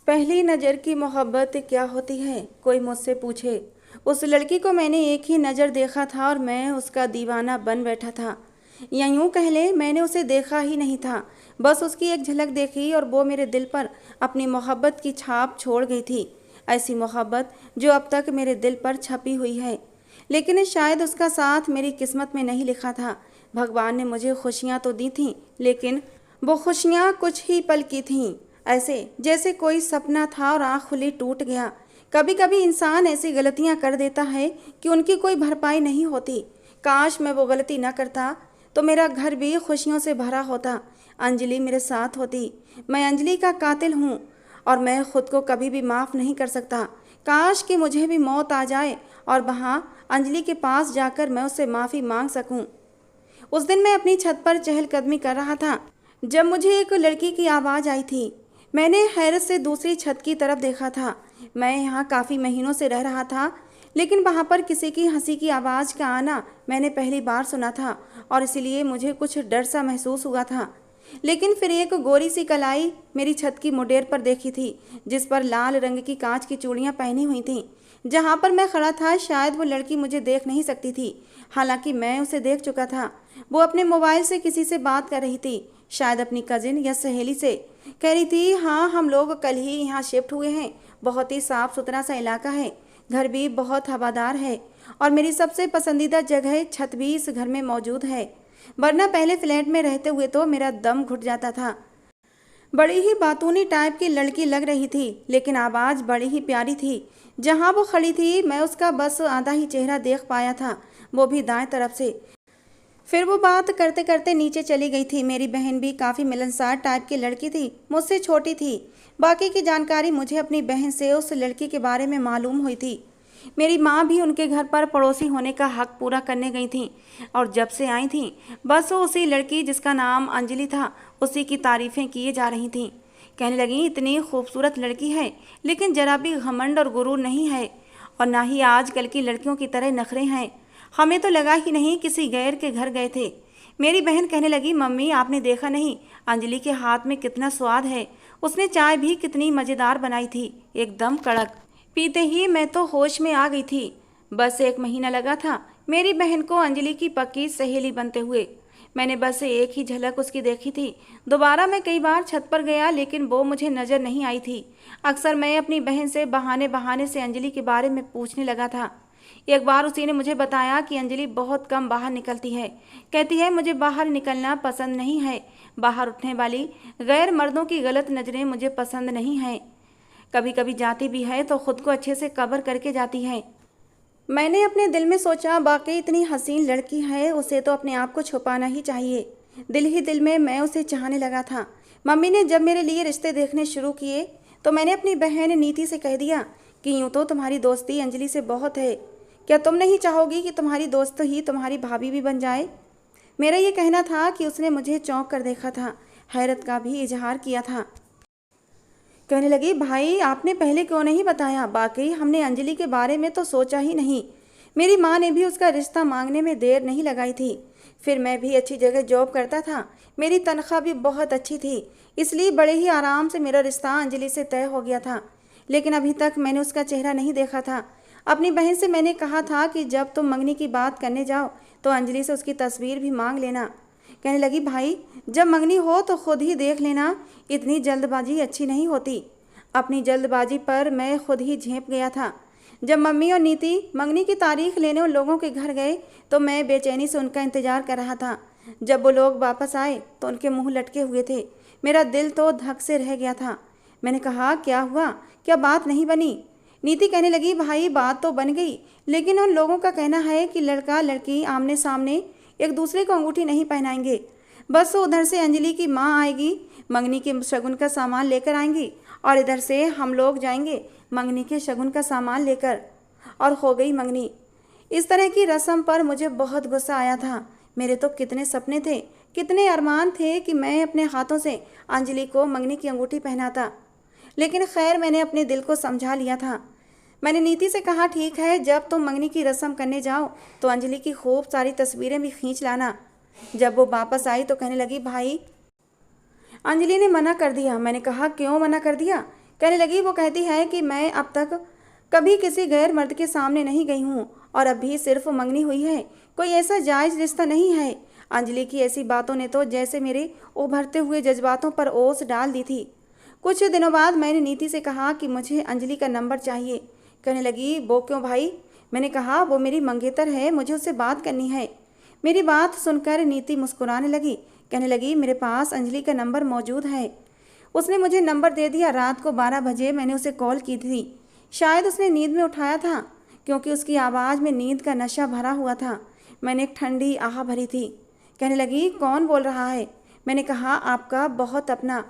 पहली नज़र की मोहब्बत क्या होती है, कोई मुझसे पूछे। उस लड़की को मैंने एक ही नज़र देखा था और मैं उसका दीवाना बन बैठा था। या यूँ कह ले, मैंने उसे देखा ही नहीं था, बस उसकी एक झलक देखी और वो मेरे दिल पर अपनी मोहब्बत की छाप छोड़ गई थी। ऐसी मोहब्बत जो अब तक मेरे दिल पर छपी हुई है, लेकिन शायद उसका साथ मेरी किस्मत में नहीं लिखा था। भगवान ने मुझे खुशियाँ तो दी थीं, लेकिन वो खुशियाँ कुछ ही पल की थीं, ऐसे जैसे कोई सपना था और आँख खुली टूट गया। कभी कभी इंसान ऐसी गलतियाँ कर देता है कि उनकी कोई भरपाई नहीं होती। काश मैं वो गलती न करता तो मेरा घर भी खुशियों से भरा होता। अंजलि मेरे साथ होती। मैं अंजलि का कातिल हूँ और मैं खुद को कभी भी माफ़ नहीं कर सकता। काश कि मुझे भी मौत आ जाए और वहाँ अंजलि के पास जाकर मैं उससे माफ़ी मांग सकूं। उस दिन मैं अपनी छत पर चहलकदमी कर रहा था जब मुझे एक लड़की की आवाज़ आई थी। मैंने हैरत से दूसरी छत की तरफ देखा था। मैं यहाँ काफ़ी महीनों से रह रहा था, लेकिन वहाँ पर किसी की हंसी की आवाज़ का आना मैंने पहली बार सुना था और इसलिए मुझे कुछ डर सा महसूस हुआ था। लेकिन फिर एक गोरी सी कलाई मेरी छत की मुडेर पर देखी थी, जिस पर लाल रंग की कांच की चूड़ियाँ पहनी हुई थीं। जहाँ पर मैं खड़ा था शायद वो लड़की मुझे देख नहीं सकती थी, हालांकि मैं उसे देख चुका था। वो अपने मोबाइल से किसी से बात कर रही थी, शायद अपनी कजिन या सहेली से। कह रही थी, हाँ हम लोग कल ही यहाँ शिफ्ट हुए हैं, बहुत ही साफ सुथरा सा इलाका है, घर भी बहुत हवादार है और मेरी सबसे पसंदीदा जगह छत भी इस घर में मौजूद है, वरना पहले फ्लैट में रहते हुए तो मेरा दम घुट जाता था। बड़ी ही बातूनी टाइप की लड़की लग रही थी, लेकिन आवाज़ बड़ी ही प्यारी थी। जहाँ वो खड़ी थी मैं उसका बस आधा ही चेहरा देख पाया था, वो भी दाएं तरफ से। फिर वो बात करते करते नीचे चली गई थी। मेरी बहन भी काफ़ी मिलनसार टाइप की लड़की थी, मुझसे छोटी थी। बाकी की जानकारी मुझे अपनी बहन से उस लड़की के बारे में मालूम हुई थी। मेरी माँ भी उनके घर पर पड़ोसी होने का हक पूरा करने गई थी और जब से आई थी बस वो उसी लड़की जिसका नाम अंजलि था उसी की तारीफ़ें किए जा रही थीं। कहने लगी, इतनी खूबसूरत लड़की है लेकिन जरा भी घमंड और गुरूर नहीं है और ना ही आजकल की लड़कियों की तरह नखरे हैं। हमें तो लगा ही नहीं किसी गैर के घर गए थे। मेरी बहन कहने लगी, मम्मी आपने देखा नहीं अंजलि के हाथ में कितना स्वाद है, उसने चाय भी कितनी मज़ेदार बनाई थी, एकदम कड़क। पीते ही मैं तो होश में आ गई थी। बस 1 महीना लगा था मेरी बहन को अंजलि की पक्की सहेली बनते हुए। मैंने बस एक ही झलक उसकी देखी थी। दोबारा मैं कई बार छत पर गया लेकिन वो मुझे नज़र नहीं आई थी। अक्सर मैं अपनी बहन से बहाने बहाने से अंजलि के बारे में पूछने लगा था। एक बार उसी ने मुझे बताया कि अंजलि बहुत कम बाहर निकलती है। कहती है, मुझे बाहर निकलना पसंद नहीं है, बाहर उठने वाली गैर मर्दों की गलत नज़रें मुझे पसंद नहीं हैं। कभी कभी जाती भी है तो खुद को अच्छे से कवर करके जाती है। मैंने अपने दिल में सोचा, वाकई इतनी हसीन लड़की है, उसे तो अपने आप को छुपाना ही चाहिए। दिल ही दिल में मैं उसे चाहने लगा था। मम्मी ने जब मेरे लिए रिश्ते देखने शुरू किए तो मैंने अपनी बहन नीति से कह दिया कि यूँ तो तुम्हारी दोस्ती अंजलि से बहुत है, क्या तुम नहीं चाहोगी कि तुम्हारी दोस्त ही तुम्हारी भाभी भी बन जाए। मेरा ये कहना था कि उसने मुझे चौंक कर देखा था, हैरत का भी इजहार किया था। कहने लगी, भाई आपने पहले क्यों नहीं बताया, बाकी हमने अंजलि के बारे में तो सोचा ही नहीं। मेरी माँ ने भी उसका रिश्ता मांगने में देर नहीं लगाई थी। फिर मैं भी अच्छी जगह जॉब करता था, मेरी तनख्वाह भी बहुत अच्छी थी, इसलिए बड़े ही आराम से मेरा रिश्ता अंजलि से तय हो गया था। लेकिन अभी तक मैंने उसका चेहरा नहीं देखा था। अपनी बहन से मैंने कहा था कि जब तुम मंगनी की बात करने जाओ तो अंजलि से उसकी तस्वीर भी मांग लेना। कहने लगी, भाई जब मंगनी हो तो खुद ही देख लेना, इतनी जल्दबाजी अच्छी नहीं होती। अपनी जल्दबाजी पर मैं खुद ही झेंप गया था। जब मम्मी और नीति मंगनी की तारीख लेने उन लोगों के घर गए तो मैं बेचैनी से उनका इंतजार कर रहा था। जब वो लोग वापस आए तो उनके मुंह लटके हुए थे। मेरा दिल तो धक से रह गया था। मैंने कहा, क्या हुआ, क्या बात नहीं बनी। नीति कहने लगी, भाई बात तो बन गई, लेकिन उन लोगों का कहना है कि लड़का लड़की आमने सामने एक दूसरे को अंगूठी नहीं पहनाएंगे। बस उधर से अंजलि की माँ आएगी, मंगनी के शगुन का सामान लेकर आएंगी और इधर से हम लोग जाएंगे मंगनी के शगुन का सामान लेकर। और हो गई मंगनी। इस तरह की रस्म पर मुझे बहुत गुस्सा आया था। मेरे तो कितने सपने थे, कितने अरमान थे कि मैं अपने हाथों से अंजलि को मंगनी की अंगूठी पहनाता। लेकिन खैर मैंने अपने दिल को समझा लिया था। मैंने नीति से कहा, ठीक है जब तुम मंगनी की रस्म करने जाओ तो अंजलि की खूब सारी तस्वीरें भी खींच लाना। जब वो वापस आई तो कहने लगी, भाई अंजलि ने मना कर दिया। मैंने कहा, क्यों मना कर दिया। कहने लगी, वो कहती है कि मैं अब तक कभी किसी गैर मर्द के सामने नहीं गई हूँ और अभी सिर्फ मंगनी हुई है, कोई ऐसा जायज़ रिश्ता नहीं है। अंजलि की ऐसी बातों ने तो जैसे मेरे उभरते हुए जज्बातों पर ओस डाल दी थी। कुछ दिनों बाद मैंने नीति से कहा कि मुझे अंजलि का नंबर चाहिए। कहने लगी, वो क्यों भाई? मैंने कहा, वो मेरी मंगेतर है, मुझे उससे बात करनी है। मेरी बात सुनकर नीति मुस्कुराने लगी। कहने लगी, मेरे पास अंजलि का नंबर मौजूद है, उसने मुझे नंबर दे दिया। रात को 12 बजे मैंने उसे कॉल की थी। शायद उसने नींद में उठाया था, क्योंकि उसकी आवाज़ में नींद का नशा भरा हुआ था। मैंने एक ठंडी आह भरी थी। कहने लगी, कौन बोल रहा है? मैंने कहा, आपका बहुत अपना।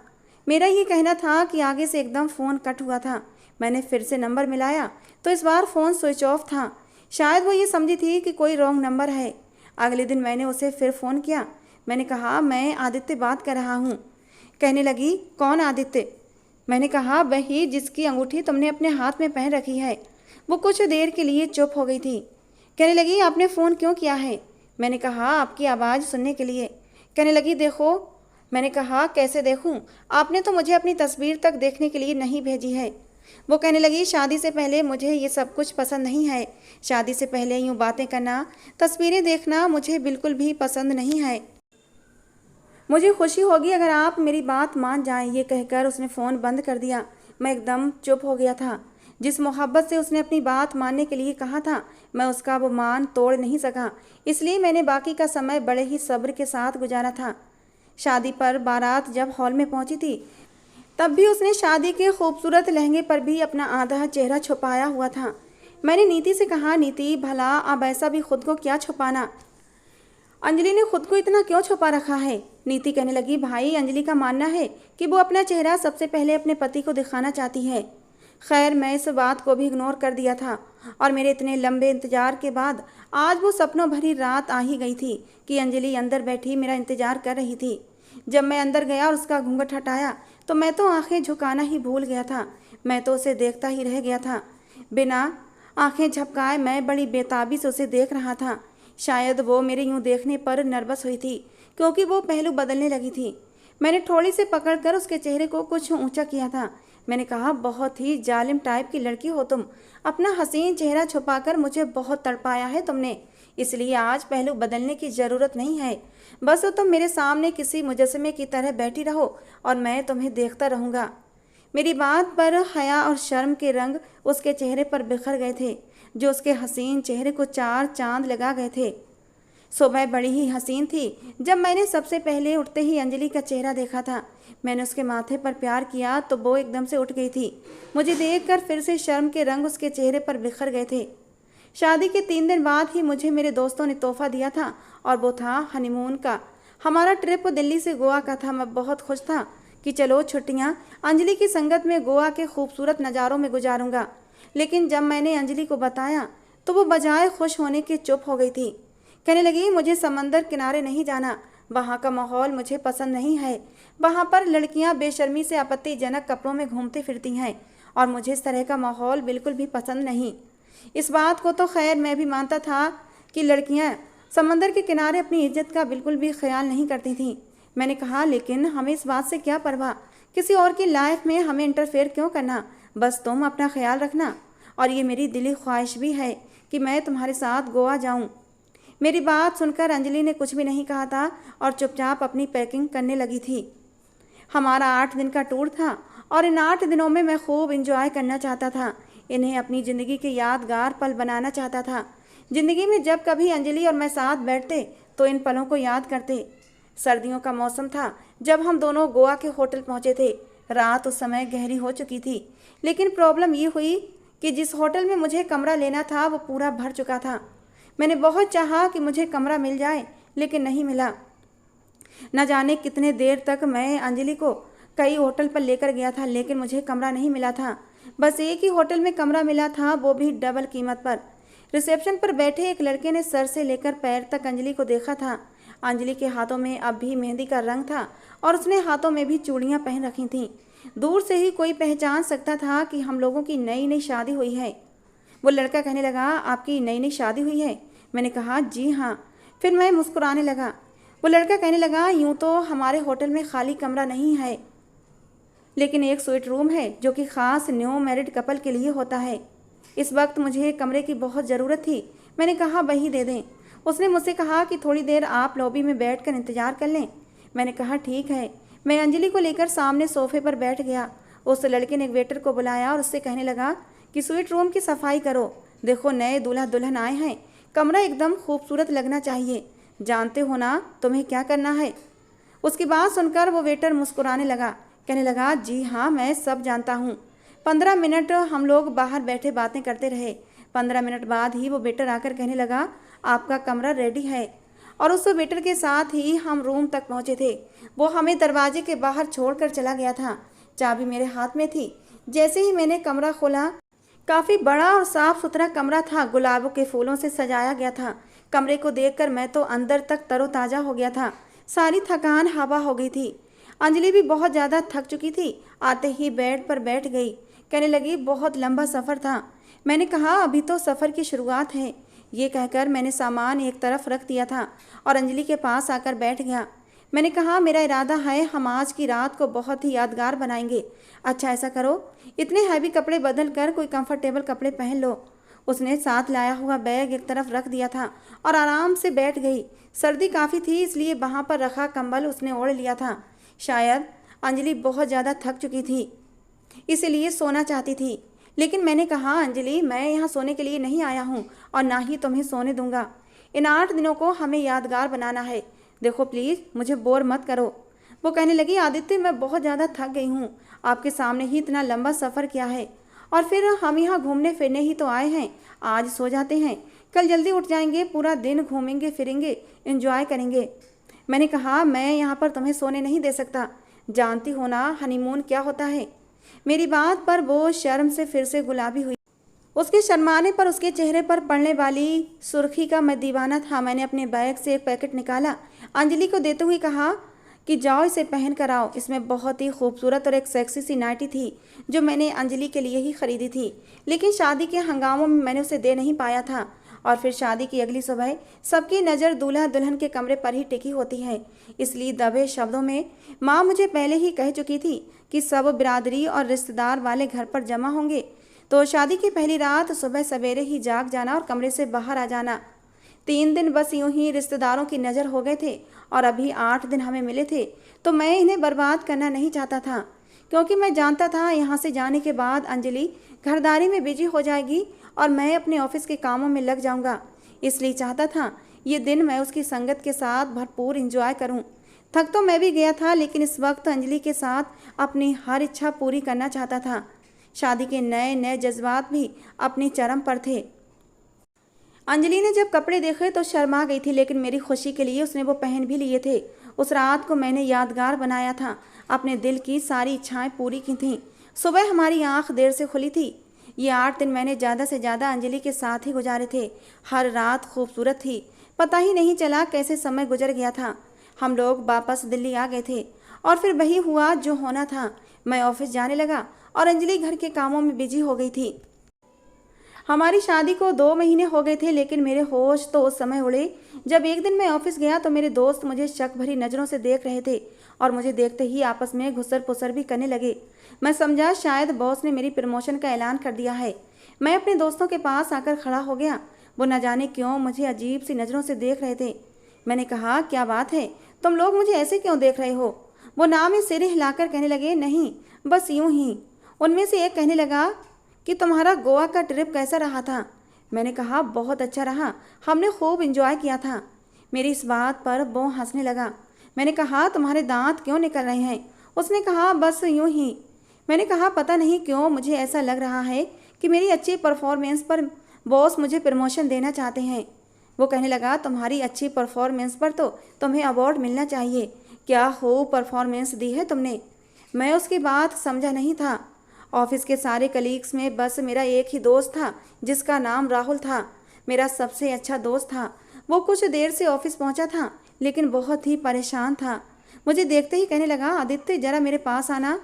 मेरा ये कहना था कि आगे से एकदम फ़ोन कट हुआ था। मैंने फिर से नंबर मिलाया तो इस बार फ़ोन स्विच ऑफ था। शायद वो ये समझी थी कि कोई रॉन्ग नंबर है। अगले दिन मैंने उसे फिर फ़ोन किया। मैंने कहा, मैं आदित्य बात कर रहा हूँ। कहने लगी, कौन आदित्य? मैंने कहा, वही जिसकी अंगूठी तुमने अपने हाथ में पहन रखी है। वो कुछ देर के लिए चुप हो गई थी। कहने लगी, आपने फ़ोन क्यों किया है? मैंने कहा, आपकी आवाज़ सुनने के लिए। कहने लगी, देखो। मैंने कहा, कैसे देखूं? आपने तो मुझे अपनी तस्वीर तक देखने के लिए नहीं भेजी है। वो कहने लगी, शादी से पहले मुझे ये सब कुछ पसंद नहीं है। शादी से पहले यूँ बातें करना, तस्वीरें देखना मुझे बिल्कुल भी पसंद नहीं है। मुझे खुशी होगी अगर आप मेरी बात मान जाएं। ये कहकर उसने फ़ोन बंद कर दिया। मैं एकदम चुप हो गया था। जिस मोहब्बत से उसने अपनी बात मानने के लिए कहा था, मैं उसका वो मान तोड़ नहीं सका। इसलिए मैंने बाकी का समय बड़े ही सब्र के साथ गुजारा था। शादी पर बारात जब हॉल में पहुंची थी, तब भी उसने शादी के खूबसूरत लहंगे पर भी अपना आधा चेहरा छुपाया हुआ था। मैंने नीति से कहा, नीति भला अब ऐसा भी खुद को क्या छुपाना? अंजलि ने खुद को इतना क्यों छुपा रखा है? नीति कहने लगी, भाई अंजलि का मानना है कि वो अपना चेहरा सबसे पहले अपने पति को दिखाना चाहती है। खैर, मैं इस बात को भी इग्नोर कर दिया था और मेरे इतने लंबे इंतजार के बाद आज वो सपनों भरी रात आ ही गई थी कि अंजलि अंदर बैठी मेरा इंतजार कर रही थी। जब मैं अंदर गया और उसका घूंघट हटाया तो मैं तो आंखें झुकाना ही भूल गया था। मैं तो उसे देखता ही रह गया था। बिना आंखें झपकाए मैं बड़ी बेताबी से उसे देख रहा था। शायद वो मेरे यूं देखने पर नर्वस हुई थी, क्योंकि वो पहलू बदलने लगी थी। मैंने थोड़ी से पकड़कर उसके चेहरे को कुछ ऊंचा किया था। मैंने कहा, बहुत ही जालिम टाइप की लड़की हो तुम। अपना हसीन चेहरा छुपाकर मुझे बहुत तड़पाया है तुमने, इसलिए आज पहलू बदलने की ज़रूरत नहीं है। बस तुम मेरे सामने किसी मुजस्समे की तरह बैठी रहो और मैं तुम्हें देखता रहूँगा। मेरी बात पर हया और शर्म के रंग उसके चेहरे पर बिखर गए थे, जो उसके हसीन चेहरे को 4 चांद लगा गए थे। सुबह बड़ी ही हसीन थी। जब मैंने सबसे पहले उठते ही अंजलि का चेहरा देखा था, मैंने उसके माथे पर प्यार किया तो वो एकदम से उठ गई थी। मुझे देखकर फिर से शर्म के रंग उसके चेहरे पर बिखर गए थे। शादी के 3 दिन बाद ही मुझे मेरे दोस्तों ने तोहफा दिया था और वो था हनीमून का। हमारा ट्रिप दिल्ली से गोवा का था। मैं बहुत खुश था कि चलो छुट्टियां अंजलि की संगत में गोवा के खूबसूरत नज़ारों में गुजारूंगा। लेकिन जब मैंने अंजलि को बताया तो वो बजाय खुश होने के चुप हो गई थी। कहने लगी, मुझे समंदर किनारे नहीं जाना, वहाँ का माहौल मुझे पसंद नहीं है। वहाँ पर लड़कियाँ बेशर्मी से आपत्तिजनक कपड़ों में घूमती फिरती हैं और मुझे इस तरह का माहौल बिल्कुल भी पसंद नहीं। इस बात को तो खैर मैं भी मानता था कि लड़कियाँ समंदर के किनारे अपनी इज्जत का बिल्कुल भी ख्याल नहीं करती थीं। मैंने कहा, लेकिन हमें इस बात से क्या परवाह, किसी और की लाइफ में हमें इंटरफेयर क्यों करना? बस तुम अपना ख्याल रखना। और ये मेरी दिली ख्वाहिश भी है कि मैं तुम्हारे साथ गोवा जाऊँ। मेरी बात सुनकर अंजलि ने कुछ भी नहीं कहा था और चुपचाप अपनी पैकिंग करने लगी थी। हमारा 8 दिन का टूर था और इन 8 दिनों में मैं खूब इंजॉय करना चाहता था। इन्हें अपनी ज़िंदगी के यादगार पल बनाना चाहता था। ज़िंदगी में जब कभी अंजलि और मैं साथ बैठते तो इन पलों को याद करते। सर्दियों का मौसम था जब हम दोनों गोवा के होटल पहुंचे थे। रात उस समय गहरी हो चुकी थी, लेकिन प्रॉब्लम ये हुई कि जिस होटल में मुझे कमरा लेना था वो पूरा भर चुका था। मैंने बहुत चाहा कि मुझे कमरा मिल जाए, लेकिन नहीं मिला। न जाने कितने देर तक मैं अंजलि को कई होटल पर लेकर गया था, लेकिन मुझे कमरा नहीं मिला था। बस एक ही होटल में कमरा मिला था, वो भी डबल कीमत पर। रिसेप्शन पर बैठे एक लड़के ने सर से लेकर पैर तक अंजलि को देखा था। अंजलि के हाथों में अब भी मेहंदी का रंग था और उसने हाथों में भी चूड़ियाँ पहन रखी थीं। दूर से ही कोई पहचान सकता था कि हम लोगों की नई नई शादी हुई है। वो लड़का कहने लगा, आपकी नई नई शादी हुई है? मैंने कहा, जी हाँ। फिर मैं मुस्कुराने लगा। वो लड़का कहने लगा, यूँ तो हमारे होटल में खाली कमरा नहीं है, लेकिन एक स्वीट रूम है जो कि ख़ास न्यू मैरिड कपल के लिए होता है। इस वक्त मुझे कमरे की बहुत ज़रूरत थी। मैंने कहा वही दे दें। उसने मुझसे कहा कि थोड़ी देर आप लॉबी में बैठकर इंतज़ार कर लें। मैंने कहा ठीक है। मैं अंजलि को लेकर सामने सोफे पर बैठ गया। उस लड़के ने एक वेटर को बुलाया और उससे कहने लगा कि स्वीट रूम की सफाई करो। देखो नए दूल्हा दुल्हन आए हैं, कमरा एकदम खूबसूरत लगना चाहिए। जानते हो ना तुम्हें क्या करना है। उसकी बात सुनकर वो वेटर मुस्कुराने लगा, कहने लगा जी हाँ मैं सब जानता हूँ। 15 मिनट हम लोग बाहर बैठे बातें करते रहे। 15 मिनट बाद ही वो वेटर आकर कहने लगा आपका कमरा रेडी है। और उस वेटर के साथ ही हम रूम तक पहुँचे थे। वो हमें दरवाजे के बाहर छोड़कर चला गया था। चाबी मेरे हाथ में थी। जैसे ही मैंने कमरा खोला, काफ़ी बड़ा और साफ सुथरा कमरा था, गुलाबों के फूलों से सजाया गया था। कमरे को देखकर मैं तो अंदर तक तरोताज़ा हो गया था। सारी थकान हवा हो गई थी। अंजलि भी बहुत ज़्यादा थक चुकी थी। आते ही बेड पर बैठ गई, कहने लगी बहुत लंबा सफ़र था। मैंने कहा अभी तो सफ़र की शुरुआत है। ये कहकर मैंने सामान एक तरफ रख दिया था और अंजलि के पास आकर बैठ गया। मैंने कहा मेरा इरादा है हम आज की रात को बहुत ही यादगार बनाएंगे। अच्छा ऐसा करो, इतने हैवी कपड़े बदल कर कोई कंफर्टेबल कपड़े पहन लो। उसने साथ लाया हुआ बैग एक तरफ रख दिया था और आराम से बैठ गई। सर्दी काफ़ी थी इसलिए वहाँ पर रखा कंबल उसने ओढ़ लिया था। शायद अंजलि बहुत ज़्यादा थक चुकी थी, इसीलिए सोना चाहती थी। लेकिन मैंने कहा अंजलि मैं यहाँ सोने के लिए नहीं आया हूँ और ना ही तुम्हें सोने दूंगा। इन 8 दिनों को हमें यादगार बनाना है। देखो प्लीज़ मुझे बोर मत करो। वो कहने लगी आदित्य मैं बहुत ज़्यादा थक गई हूँ। आपके सामने ही इतना लंबा सफ़र किया है और फिर हम यहाँ घूमने फिरने ही तो आए हैं। आज सो जाते हैं, कल जल्दी उठ जाएंगे, पूरा दिन घूमेंगे फिरेंगे, एंजॉय करेंगे। मैंने कहा मैं यहाँ पर तुम्हें सोने नहीं दे सकता। जानती हो ना हनीमून क्या होता है। मेरी बात पर वो शर्म से फिर से गुलाबी हुई। उसके शर्माने पर उसके चेहरे पर पड़ने वाली सुर्खी का मैं दीवाना था। मैंने अपने बैग से एक पैकेट निकाला, अंजलि को देते हुए कहा कि जाओ इसे पहन कर आओ। इसमें बहुत ही खूबसूरत और एक सेक्सी सी नाइटी थी जो मैंने अंजलि के लिए ही खरीदी थी, लेकिन शादी के हंगामों में मैंने उसे दे नहीं पाया था। और फिर शादी की अगली सुबह सबकी नज़र दूल्हा दुल्हन के कमरे पर ही टिकी होती है। इसलिए दबे शब्दों में माँ मुझे पहले ही कह चुकी थी कि सब बिरादरी और रिश्तेदार वाले घर पर जमा होंगे, तो शादी की पहली रात सुबह सवेरे ही जाग जाना और कमरे से बाहर आ जाना। 3 दिन बस यूं ही रिश्तेदारों की नज़र हो गए थे और अभी 8 दिन हमें मिले थे। तो मैं इन्हें बर्बाद करना नहीं चाहता था, क्योंकि मैं जानता था यहाँ से जाने के बाद अंजलि घरदारी में बिजी हो जाएगी और मैं अपने ऑफिस के कामों में लग जाऊँगा। इसलिए चाहता था ये दिन मैं उसकी संगत के साथ भरपूर इंजॉय करूँ। थक तो मैं भी गया था, लेकिन इस वक्त अंजलि के साथ अपनी हर इच्छा पूरी करना चाहता था। शादी के नए नए जज्बात भी अपनी चरम पर थे। अंजलि ने जब कपड़े देखे तो शर्मा गई थी, लेकिन मेरी खुशी के लिए उसने वो पहन भी लिए थे। उस रात को मैंने यादगार बनाया था, अपने दिल की सारी इच्छाएं पूरी की थीं। सुबह हमारी आंख देर से खुली थी। ये 8 दिन मैंने ज़्यादा से ज़्यादा अंजलि के साथ ही गुजारे थे। हर रात खूबसूरत थी, पता ही नहीं चला कैसे समय गुजर गया था। हम लोग वापस दिल्ली आ गए थे और फिर वही हुआ जो होना था। मैं ऑफिस जाने लगा और अंजलि घर के कामों में बिजी हो गई थी। हमारी शादी को 2 महीने हो गए थे, लेकिन मेरे होश तो उस समय उड़े जब एक दिन मैं ऑफिस गया तो मेरे दोस्त मुझे शक भरी नज़रों से देख रहे थे और मुझे देखते ही आपस में घुसर पुसर भी करने लगे। मैं समझा शायद बॉस ने मेरी प्रमोशन का ऐलान कर दिया है। मैं अपने दोस्तों के पास आकर खड़ा हो गया। वो न जाने क्यों मुझे अजीब सी नज़रों से देख रहे थे। मैंने कहा क्या बात है, तुम लोग मुझे ऐसे क्यों देख रहे हो। वो नाम में सिर हिलाकर कहने लगे नहीं बस यूं ही। उनमें से एक कहने लगा कि तुम्हारा गोवा का ट्रिप कैसा रहा था। मैंने कहा बहुत अच्छा रहा, हमने खूब इंजॉय किया था। मेरी इस बात पर वो हंसने लगा। मैंने कहा तुम्हारे दांत क्यों निकल रहे हैं। उसने कहा बस यूं ही। मैंने कहा पता नहीं क्यों मुझे ऐसा लग रहा है कि मेरी अच्छी परफॉर्मेंस पर बॉस मुझे प्रमोशन देना चाहते हैं। वो कहने लगा तुम्हारी अच्छी परफॉर्मेंस पर तो तुम्हें अवार्ड मिलना चाहिए। क्या खूब परफॉर्मेंस दी है तुमने। मैं उसकी बात समझा नहीं था। ऑफिस के सारे कलीग्स में बस मेरा एक ही दोस्त था जिसका नाम राहुल था। मेरा सबसे अच्छा दोस्त था। वो कुछ देर से ऑफिस पहुंचा था, लेकिन बहुत ही परेशान था। मुझे देखते ही कहने लगा आदित्य ज़रा मेरे पास आना।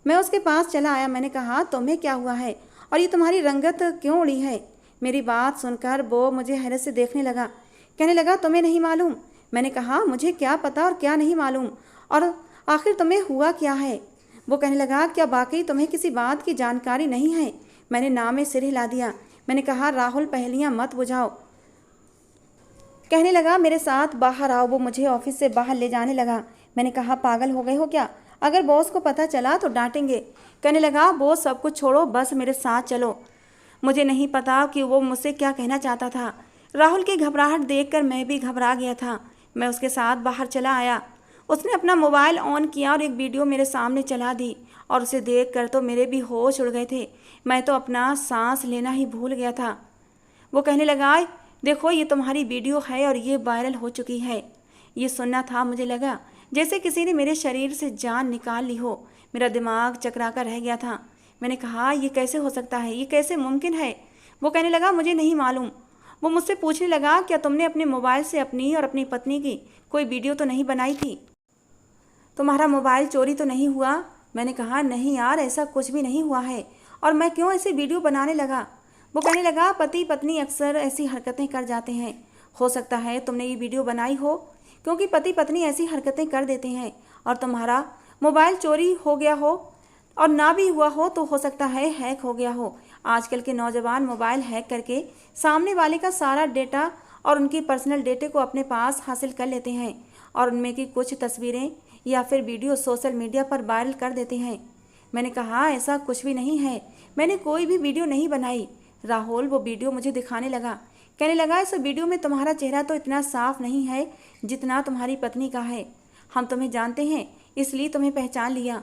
मैं उसके पास चला आया। मैंने कहा तुम्हें क्या हुआ है और ये तुम्हारी रंगत क्यों उड़ी है। मेरी बात सुनकर वो मुझे हैरत से देखने लगा। कहने लगा तुम्हें नहीं मालूम। मैंने कहा मुझे क्या पता और क्या नहीं मालूम, और आखिर तुम्हें हुआ क्या है। वो कहने लगा, क्या वाकई तुम्हें किसी बात की जानकारी नहीं है? मैंने ना में सिर हिला दिया। मैंने कहा, राहुल पहेलियाँ मत बुझाओ। कहने लगा, मेरे साथ बाहर आओ। वो मुझे ऑफिस से बाहर ले जाने लगा। मैंने कहा, पागल हो गए हो क्या? अगर बॉस को पता चला तो डांटेंगे। कहने लगा, बॉस सब कुछ छोड़ो, बस मेरे साथ चलो। मुझे नहीं पता कि वो मुझसे क्या कहना चाहता था। राहुल की घबराहट देखकर मैं भी घबरा गया था। मैं उसके साथ बाहर चला आया। उसने अपना मोबाइल ऑन किया और एक वीडियो मेरे सामने चला दी और उसे देखकर तो मेरे भी होश उड़ गए थे। मैं तो अपना सांस लेना ही भूल गया था। वो कहने लगा, देखो ये तुम्हारी वीडियो है और ये वायरल हो चुकी है। ये सुनना था, मुझे लगा जैसे किसी ने मेरे शरीर से जान निकाल ली हो। मेरा दिमाग चकरा कर रह गया था। मैंने कहा, ये कैसे हो सकता है? ये कैसे मुमकिन है? वो कहने लगा, मुझे नहीं मालूम। वो मुझसे पूछने लगा, क्या तुमने अपने मोबाइल से अपनी और अपनी पत्नी की कोई वीडियो तो नहीं बनाई थी? तुम्हारा मोबाइल चोरी तो नहीं हुआ? मैंने कहा, नहीं यार, ऐसा कुछ भी नहीं हुआ है। और मैं क्यों ऐसे वीडियो बनाने लगा? वो कहने लगा, पति पत्नी अक्सर ऐसी हरकतें कर जाते हैं। हो सकता है तुमने ये वीडियो बनाई हो क्योंकि पति पत्नी ऐसी हरकतें कर देते हैं और तुम्हारा मोबाइल चोरी हो गया हो, और ना भी हुआ हो तो हो सकता है हैक हो गया हो। आजकल के नौजवान मोबाइल हैक करके सामने वाले का सारा डेटा और उनकी पर्सनल डेटे को अपने पास हासिल कर लेते हैं और उनमें की कुछ तस्वीरें या फिर वीडियो सोशल मीडिया पर वायरल कर देते हैं। मैंने कहा, ऐसा कुछ भी नहीं है, मैंने कोई भी वीडियो नहीं बनाई। राहुल वो वीडियो मुझे दिखाने लगा। कहने लगा, इस वीडियो में तुम्हारा चेहरा तो इतना साफ नहीं है जितना तुम्हारी पत्नी का है। हम तुम्हें जानते हैं इसलिए तुम्हें पहचान लिया।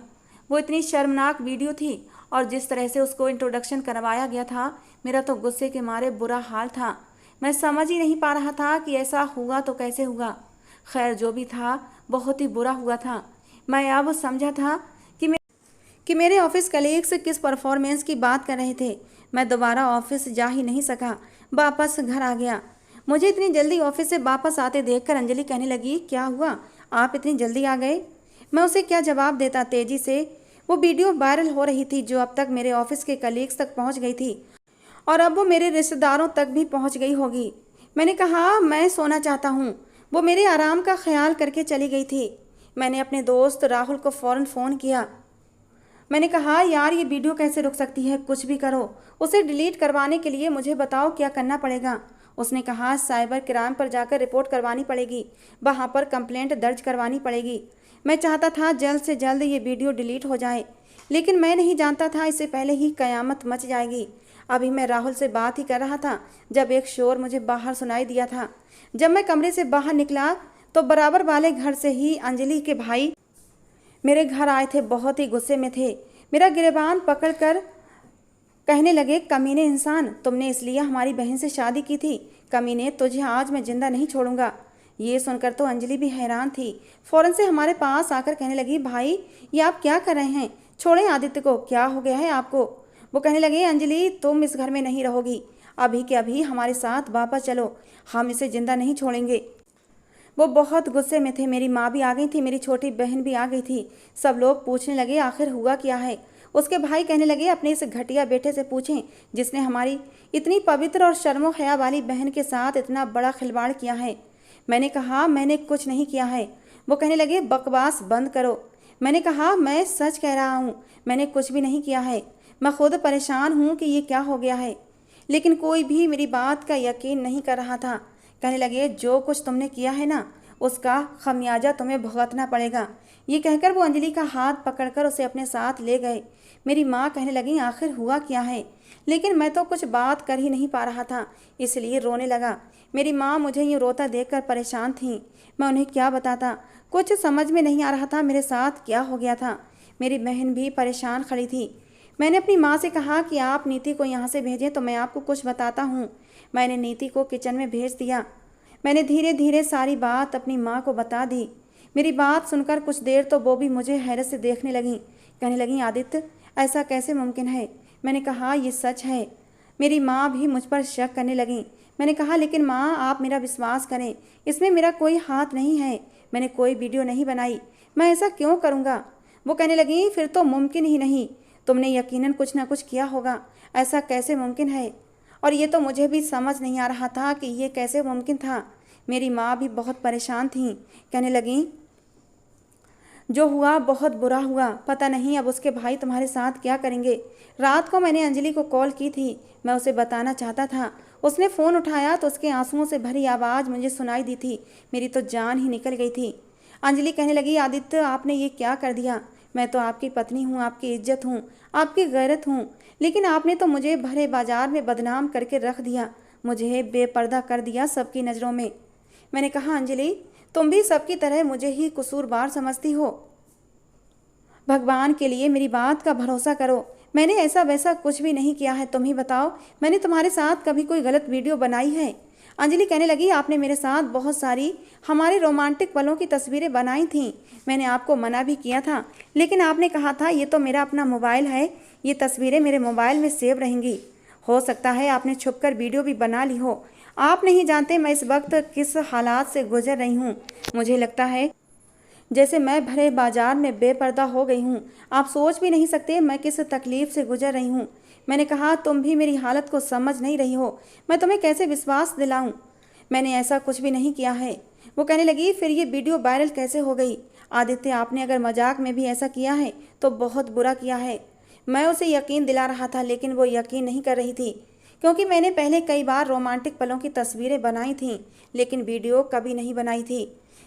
वो इतनी शर्मनाक वीडियो थी और जिस तरह से उसको इंट्रोडक्शन करवाया गया था, मेरा तो गुस्से के मारे बुरा हाल था। मैं समझ ही नहीं पा रहा था कि ऐसा हुआ तो कैसे हुआ। खैर जो भी था बहुत ही बुरा हुआ था। मैं अब समझा था कि मेरे ऑफिस कलीग्स किस परफॉर्मेंस की बात कर रहे थे। मैं दोबारा ऑफिस जा ही नहीं सका, वापस घर आ गया। मुझे इतनी जल्दी ऑफिस से वापस आते देखकर अंजलि कहने लगी, क्या हुआ, आप इतनी जल्दी आ गए? मैं उसे क्या जवाब देता। तेजी से वो वीडियो वायरल हो रही थी जो अब तक मेरे ऑफिस के कलीग्स तक पहुंच गई थी और अब वो मेरे रिश्तेदारों तक भी पहुंच गई होगी। मैंने कहा, मैं सोना चाहता हूँ। वो मेरे आराम का ख्याल करके चली गई थी। मैंने अपने दोस्त राहुल को फ़ौरन फ़ोन किया। मैंने कहा, यार ये वीडियो कैसे रुक सकती है? कुछ भी करो, उसे डिलीट करवाने के लिए मुझे बताओ क्या करना पड़ेगा। उसने कहा, साइबर क्राइम पर जाकर रिपोर्ट करवानी पड़ेगी, वहाँ पर कंप्लेंट दर्ज करवानी पड़ेगी। मैं चाहता था जल्द से जल्द ये वीडियो डिलीट हो जाए, लेकिन मैं नहीं जानता था इससे पहले ही कयामत मच जाएगी। अभी मैं राहुल से बात ही कर रहा था जब एक शोर मुझे बाहर सुनाई दिया था। जब मैं कमरे से बाहर निकला तो बराबर वाले घर से ही अंजलि के भाई मेरे घर आए थे। बहुत ही गुस्से में थे। मेरा गिरेबान पकड़कर कहने लगे, कमीने इंसान, तुमने इसलिए हमारी बहन से शादी की थी? कमीने, तुझे आज मैं जिंदा नहीं छोड़ूंगा। ये सुनकर तो अंजलि भी हैरान थी। फौरन से हमारे पास आकर कहने लगी, भाई ये आप क्या कर रहे हैं? छोड़ें आदित्य को, क्या हो गया है आपको? वो कहने लगे, अंजलि तुम इस घर में नहीं रहोगी, अभी के अभी हमारे साथ वापस चलो, हम इसे जिंदा नहीं छोड़ेंगे। वो बहुत गुस्से में थे। मेरी माँ भी आ गई थी, मेरी छोटी बहन भी आ गई थी। सब लोग पूछने लगे, आखिर हुआ क्या है? उसके भाई कहने लगे, अपने इस घटिया बेटे से पूछें जिसने हमारी इतनी पवित्र और शर्मो हया वाली बहन के साथ इतना बड़ा खिलवाड़ किया है। मैंने कहा, मैंने कुछ नहीं किया है। वो कहने लगे, बकवास बंद करो। मैंने कहा, मैं सच कह रहा हूँ, मैंने कुछ भी नहीं किया है। मैं खुद परेशान हूँ कि ये क्या हो गया है, लेकिन कोई भी मेरी बात का यकीन नहीं कर रहा था। कहने लगे, जो कुछ तुमने किया है ना, उसका खमियाजा तुम्हें भुगतना पड़ेगा। ये कहकर वो अंजलि का हाथ पकड़कर उसे अपने साथ ले गए। मेरी माँ कहने लगी, आखिर हुआ क्या है? लेकिन मैं तो कुछ बात कर ही नहीं पा रहा था, इसलिए रोने लगा। मेरी माँ मुझे यूँ रोता देखकर परेशान थी। मैं उन्हें क्या बताता, कुछ समझ में नहीं आ रहा था मेरे साथ क्या हो गया था। मेरी बहन भी परेशान खड़ी थी। मैंने अपनी माँ से कहा कि आप नीति को यहाँ से भेजें तो मैं आपको कुछ बताता हूँ। मैंने नीति को किचन में भेज दिया। मैंने धीरे धीरे सारी बात अपनी माँ को बता दी। मेरी बात सुनकर कुछ देर तो वो भी मुझे हैरत से देखने लगी। कहने लगी, आदित्य ऐसा कैसे मुमकिन है? मैंने कहा, ये सच है। मेरी माँ भी मुझ पर शक करने लगी। मैंने कहा, लेकिन माँ आप मेरा विश्वास करें, इसमें मेरा कोई हाथ नहीं है, मैंने कोई वीडियो नहीं बनाई, मैं ऐसा क्यों करूँगा? वो कहने लगी, फिर तो मुमकिन ही नहीं, तुमने यकीनन कुछ ना कुछ किया होगा, ऐसा कैसे मुमकिन है? और ये तो मुझे भी समझ नहीं आ रहा था कि ये कैसे मुमकिन था। मेरी माँ भी बहुत परेशान थी। कहने लगी, जो हुआ बहुत बुरा हुआ, पता नहीं अब उसके भाई तुम्हारे साथ क्या करेंगे। रात को मैंने अंजलि को कॉल की थी, मैं उसे बताना चाहता था। उसने फ़ोन उठाया तो उसके आंसुओं से भरी आवाज़ मुझे सुनाई दी थी। मेरी तो जान ही निकल गई थी। अंजलि कहने लगी, आदित्य आपने ये क्या कर दिया। मैं तो आपकी पत्नी हूँ, आपकी इज्जत हूँ, आपकी गैरत हूँ, लेकिन आपने तो मुझे भरे बाजार में बदनाम करके रख दिया, मुझे बेपर्दा कर दिया सबकी नज़रों में। मैंने कहा, अंजलि तुम भी सबकी तरह मुझे ही कसूरवार समझती हो। भगवान के लिए मेरी बात का भरोसा करो, मैंने ऐसा वैसा कुछ भी नहीं किया है। तुम ही बताओ, मैंने तुम्हारे साथ कभी कोई गलत वीडियो बनाई है। अंजलि कहने लगी, आपने मेरे साथ बहुत सारी हमारे रोमांटिक पलों की तस्वीरें बनाई थीं। मैंने आपको मना भी किया था, लेकिन आपने कहा था ये तो मेरा अपना मोबाइल है, ये तस्वीरें मेरे मोबाइल में सेव रहेंगी। हो सकता है आपने छुपकर वीडियो भी बना ली हो। आप नहीं जानते मैं इस वक्त किस हालात से गुजर रही हूँ। मुझे लगता है जैसे मैं भरे बाजार में बेपर्दा हो गई हूँ। आप सोच भी नहीं सकते मैं किस तकलीफ़ से गुजर रही हूँ। मैंने कहा, तुम भी मेरी हालत को समझ नहीं रही हो, मैं तुम्हें कैसे विश्वास दिलाऊं। मैंने ऐसा कुछ भी नहीं किया है। वो कहने लगी, फिर ये वीडियो वायरल कैसे हो गई। आदित्य आपने अगर मजाक में भी ऐसा किया है तो बहुत बुरा किया है। मैं उसे यकीन दिला रहा था, लेकिन वो यकीन नहीं कर रही थी, क्योंकि मैंने पहले कई बार रोमांटिक पलों की तस्वीरें बनाई थीं, लेकिन वीडियो कभी नहीं बनाई थी।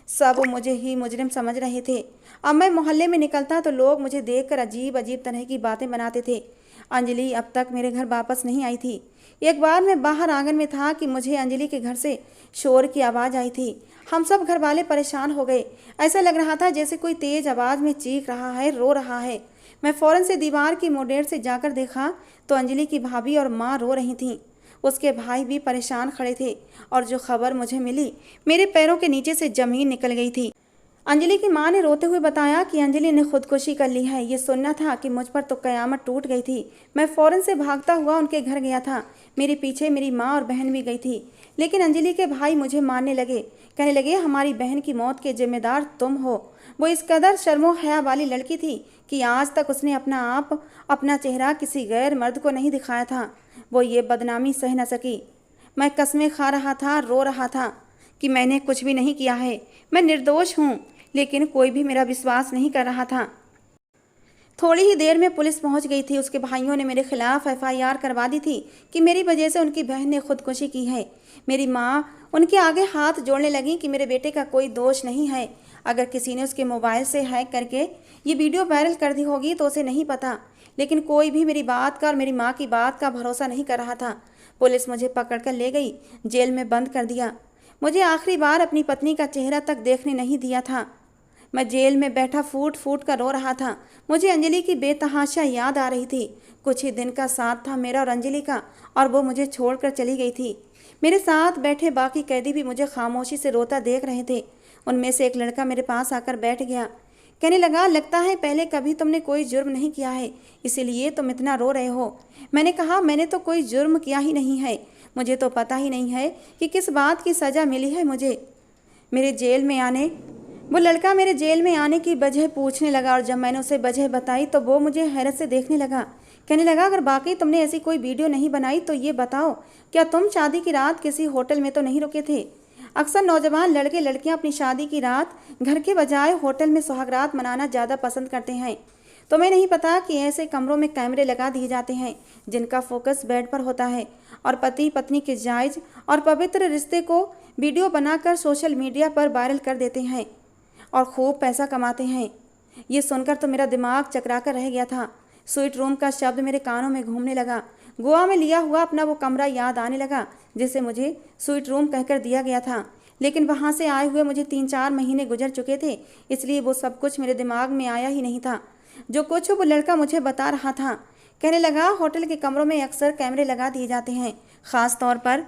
सब मुझे ही मुजरिम समझ रहे थे। अब मैं मोहल्ले में निकलता तो लोग मुझे देखकर अजीब अजीब तरह की बातें बनाते थे। अंजलि अब तक मेरे घर वापस नहीं आई थी। एक बार मैं बाहर आंगन में था कि मुझे अंजलि के घर से शोर की आवाज़ आई थी। हम सब घर वाले परेशान हो गए। ऐसा लग रहा था जैसे कोई तेज़ आवाज़ में चीख रहा है, रो रहा है। मैं फ़ौरन से दीवार की मुडेर से जाकर देखा तो अंजलि की भाभी और माँ रो रही थीं। उसके भाई भी परेशान खड़े थे, और जो खबर मुझे मिली मेरे पैरों के नीचे से ज़मीन निकल गई थी। अंजलि की मां ने रोते हुए बताया कि अंजलि ने खुदकुशी कर ली है। ये सुनना था कि मुझ पर तो कयामत टूट गई थी। मैं फ़ौरन से भागता हुआ उनके घर गया था। मेरे पीछे मेरी माँ और बहन भी गई थी, लेकिन अंजलि के भाई मुझे मारने लगे। कहने लगे, हमारी बहन की मौत के जिम्मेदार तुम हो। वो इस कदर शर्मो हया वाली लड़की थी कि आज तक उसने अपना चेहरा किसी गैर मर्द को नहीं दिखाया था। वो ये बदनामी सह न सकी। मैं कस्में खा रहा था, रो रहा था कि मैंने कुछ भी नहीं किया है, मैं निर्दोष हूँ, लेकिन कोई भी मेरा विश्वास नहीं कर रहा था। थोड़ी ही देर में पुलिस पहुंच गई थी। उसके भाइयों ने मेरे खिलाफ एफआईआर करवा दी थी कि मेरी वजह से उनकी बहन ने खुदकुशी की है। मेरी माँ उनके आगे हाथ जोड़ने लगी कि मेरे बेटे का कोई दोष नहीं है। अगर किसी ने उसके मोबाइल से हैक करके ये वीडियो वायरल कर दी होगी तो उसे नहीं पता, लेकिन कोई भी मेरी बात का और मेरी माँ की बात का भरोसा नहीं कर रहा था। पुलिस मुझे पकड़कर ले गई, जेल में बंद कर दिया। मुझे आखिरी बार अपनी पत्नी का चेहरा तक देखने नहीं दिया था। मैं जेल में बैठा फूट फूट कर रो रहा था। मुझे अंजलि की बेतहाशा याद आ रही थी। कुछ ही दिन का साथ था मेरा और अंजलि का, और वो मुझे छोड़कर चली गई थी। मेरे साथ बैठे बाकी कैदी भी मुझे खामोशी से रोता देख रहे थे। उनमें से एक लड़का मेरे पास आकर बैठ गया। कहने लगा, लगता है पहले कभी तुमने कोई जुर्म नहीं किया है, इसीलिए तुम इतना रो रहे हो। मैंने कहा, मैंने तो कोई जुर्म किया ही नहीं है। मुझे तो पता ही नहीं है कि किस बात की सज़ा मिली है मुझे। वो लड़का मेरे जेल में आने की वजह पूछने लगा, और जब मैंने उसे वजह बताई तो वो मुझे हैरत से देखने लगा। कहने लगा, अगर वाकई तुमने ऐसी कोई वीडियो नहीं बनाई तो ये बताओ, क्या तुम शादी की रात किसी होटल में तो नहीं रुके थे। अक्सर नौजवान लड़के लड़कियां अपनी शादी की रात घर के बजाय होटल में सुहागरात मनाना ज़्यादा पसंद करते हैं। तुम्हें नहीं पता कि ऐसे कमरों में कैमरे लगा दिए जाते हैं जिनका फोकस बेड पर होता है, और पति पत्नी के जायज़ और पवित्र रिश्ते को वीडियो बनाकर सोशल मीडिया पर वायरल कर देते हैं और खूब पैसा कमाते हैं। ये सुनकर तो मेरा दिमाग चकरा कर रह गया था। स्वीट रूम का शब्द मेरे कानों में घूमने लगा। गोवा में लिया हुआ अपना वो कमरा याद आने लगा जिसे मुझे स्वीट रूम कहकर दिया गया था, लेकिन वहाँ से आए हुए मुझे 3-4 महीने गुजर चुके थे, इसलिए वो सब कुछ मेरे दिमाग में आया ही नहीं था। जो कुछ वो लड़का मुझे बता रहा था। कहने लगा, होटल के कमरों में अक्सर कैमरे लगा दिए जाते हैं, ख़ास तौर पर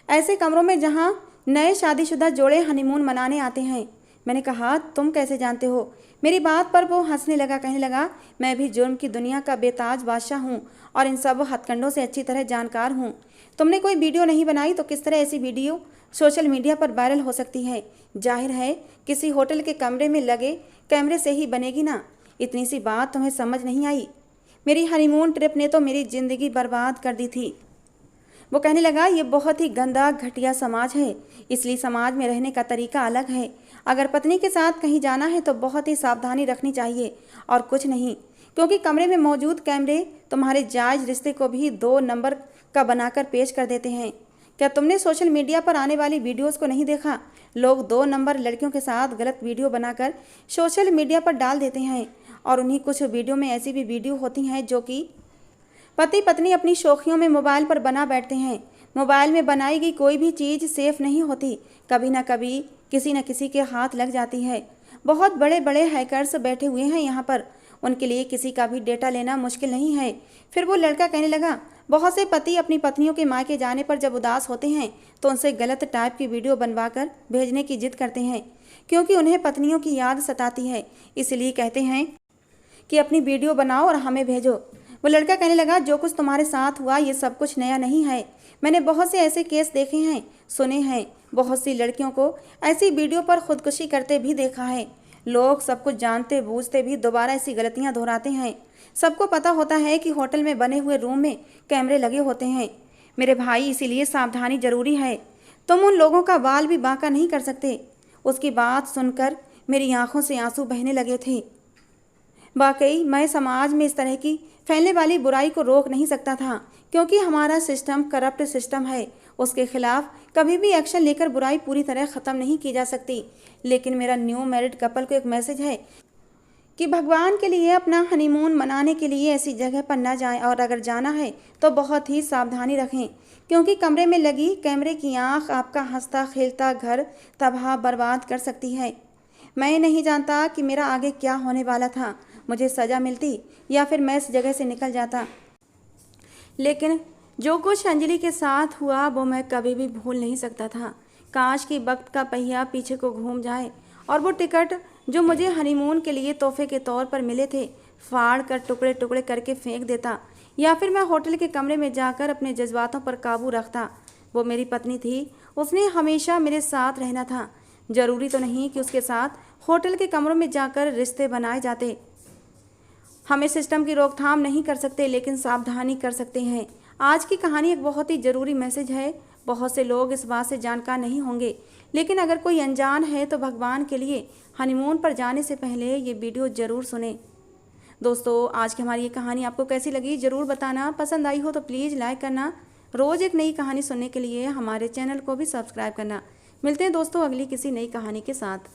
ऐसे कमरों में जहाँ नए शादीशुदा जोड़े हनीमून मनाने आते हैं। मैंने कहा, तुम कैसे जानते हो। मेरी बात पर वो हंसने लगा। कहने लगा, मैं भी जुर्म की दुनिया का बेताज बादशाह हूँ और इन सब हथकंडों से अच्छी तरह जानकार हूँ। तुमने कोई वीडियो नहीं बनाई तो किस तरह ऐसी वीडियो सोशल मीडिया पर वायरल हो सकती है। जाहिर है किसी होटल के कमरे में लगे कैमरे से ही बनेगी ना। इतनी सी बात तुम्हें समझ नहीं आई। मेरी हनीमून ट्रिप ने तो मेरी ज़िंदगी बर्बाद कर दी थी। वो कहने लगा, ये बहुत ही गंदा घटिया समाज है, इसलिए समाज में रहने का तरीका अलग है। अगर पत्नी के साथ कहीं जाना है तो बहुत ही सावधानी रखनी चाहिए और कुछ नहीं, क्योंकि कमरे में मौजूद कैमरे तुम्हारे जायज़ रिश्ते को भी 2 नंबर का बनाकर पेश कर देते हैं। क्या तुमने सोशल मीडिया पर आने वाली वीडियोस को नहीं देखा? लोग 2 नंबर लड़कियों के साथ गलत वीडियो बनाकर सोशल मीडिया पर डाल देते हैं और उन्हीं कुछ वीडियो में ऐसी भी वीडियो होती हैं जो कि पति पत्नी अपनी शौखियों में मोबाइल पर बना बैठते हैं। मोबाइल में बनाई गई कोई भी चीज़ सेफ नहीं होती, कभी ना कभी किसी न किसी के हाथ लग जाती है। बहुत बड़े बड़े हैकर्स बैठे हुए हैं यहाँ पर, उनके लिए किसी का भी डेटा लेना मुश्किल नहीं है। फिर वो लड़का कहने लगा, बहुत से पति अपनी पत्नियों के मायके जाने पर जब उदास होते हैं तो उनसे गलत टाइप की वीडियो बनवाकर भेजने की जिद करते हैं, क्योंकि उन्हें पत्नियों की याद सताती है। इसलिए कहते हैं कि अपनी वीडियो बनाओ और हमें भेजो। वो लड़का कहने लगा, जो कुछ तुम्हारे साथ हुआ ये सब कुछ नया नहीं है। मैंने बहुत से ऐसे केस देखे हैं, सुने हैं। बहुत सी लड़कियों को ऐसी वीडियो पर खुदकुशी करते भी देखा है। लोग सब कुछ जानते बूझते भी दोबारा ऐसी गलतियां दोहराते हैं। सबको पता होता है कि होटल में बने हुए रूम में कैमरे लगे होते हैं मेरे भाई, इसीलिए सावधानी जरूरी है। तुम उन लोगों का बाल भी बांका नहीं कर सकते। उसकी बात सुनकर मेरी आंखों से आंसू बहने लगे थे। वाकई मैं समाज में इस तरह की फैलने वाली बुराई को रोक नहीं सकता था, क्योंकि हमारा सिस्टम करप्ट सिस्टम है। उसके खिलाफ कभी भी एक्शन लेकर बुराई पूरी तरह ख़त्म नहीं की जा सकती। लेकिन मेरा न्यू मैरिड कपल को एक मैसेज है कि भगवान के लिए अपना हनीमून मनाने के लिए ऐसी जगह पर न जाएं, और अगर जाना है तो बहुत ही सावधानी रखें, क्योंकि कमरे में लगी कैमरे की आंख आपका हंसता खेलता घर तबाह बर्बाद कर सकती है। मैं नहीं जानता कि मेरा आगे क्या होने वाला था, मुझे सज़ा मिलती या फिर मैं इस जगह से निकल जाता। लेकिन जो कुछ अंजलि के साथ हुआ वो मैं कभी भी भूल नहीं सकता था। काश कि वक्त का पहिया पीछे को घूम जाए और वो टिकट जो मुझे हनीमून के लिए तोहफे के तौर पर मिले थे फाड़ कर टुकड़े टुकड़े करके फेंक देता, या फिर मैं होटल के कमरे में जाकर अपने जज्बातों पर काबू रखता। वो मेरी पत्नी थी, उसने हमेशा मेरे साथ रहना था। ज़रूरी तो नहीं कि उसके साथ होटल के कमरों में जाकर रिश्ते बनाए जाते। हमें सिस्टम की रोकथाम नहीं कर सकते, लेकिन सावधानी कर सकते हैं। आज की कहानी एक बहुत ही ज़रूरी मैसेज है। बहुत से लोग इस बात से जानकार नहीं होंगे, लेकिन अगर कोई अनजान है तो भगवान के लिए हनीमून पर जाने से पहले ये वीडियो ज़रूर सुने। दोस्तों, आज की हमारी ये कहानी आपको कैसी लगी ज़रूर बताना। पसंद आई हो तो प्लीज़ लाइक करना। रोज़ एक नई कहानी सुनने के लिए हमारे चैनल को भी सब्सक्राइब करना। मिलते हैं दोस्तों अगली किसी नई कहानी के साथ।